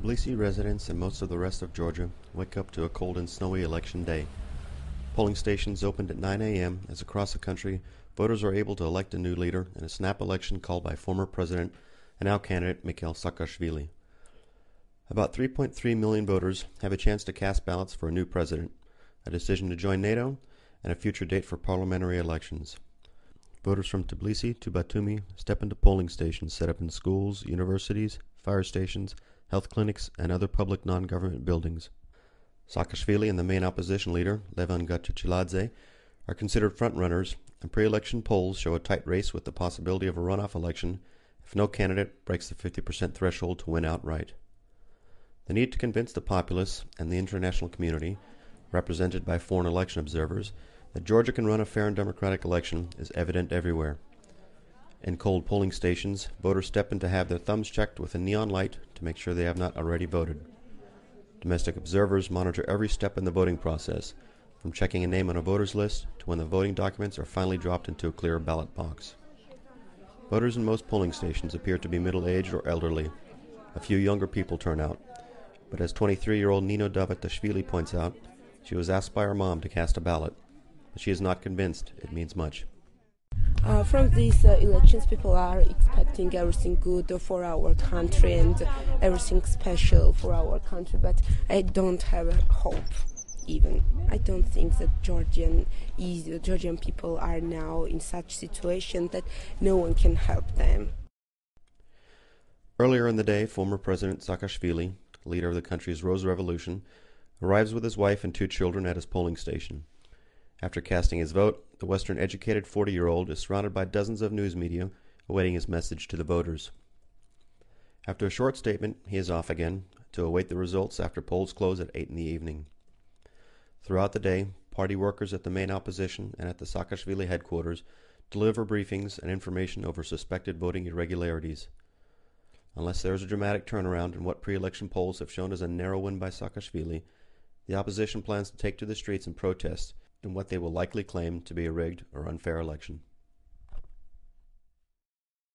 Tbilisi residents and most of the rest of Georgia wake up to a cold and snowy election day. Polling stations opened at 9 a.m. as across the country voters are able to elect a new leader in a snap election called by former President and now candidate Mikheil Saakashvili. About 3.3 million voters have a chance to cast ballots for a new president, a decision to join NATO, and a future date for parliamentary elections. Voters from Tbilisi to Batumi step into polling stations set up in schools, universities, fire stations, health clinics, and other public non-government buildings. Saakashvili and the main opposition leader, Levan Gachicheladze, are considered front-runners, and pre-election polls show a tight race with the possibility of a runoff election if no candidate breaks the 50% threshold to win outright. The need to convince the populace and the international community, represented by foreign election observers, that Georgia can run a fair and democratic election is evident everywhere. In cold polling stations, voters step in to have their thumbs checked with a neon light to make sure they have not already voted. Domestic observers monitor every step in the voting process, from checking a name on a voter's list to when the voting documents are finally dropped into a clear ballot box. Voters in most polling stations appear to be middle-aged or elderly. A few younger people turn out, but as 23-year-old Nino Davitashvili points out, she was asked by her mom to cast a ballot, but she is not convinced it means much. From these elections, people are expecting everything good for our country and everything special for our country, but I don't have hope even. I don't think that Georgian people are now in such situation that no one can help them. Earlier in the day, former President Saakashvili, leader of the country's Rose Revolution, arrives with his wife and 2 children at his polling station. After casting his vote, the Western-educated 40-year-old is surrounded by dozens of news media awaiting his message to the voters. After a short statement, he is off again to await the results after polls close at 8 in the evening. Throughout the day, party workers at the main opposition and at the Saakashvili headquarters deliver briefings and information over suspected voting irregularities. Unless there is a dramatic turnaround in what pre-election polls have shown as a narrow win by Saakashvili, the opposition plans to take to the streets and protest in what they will likely claim to be a rigged or unfair election.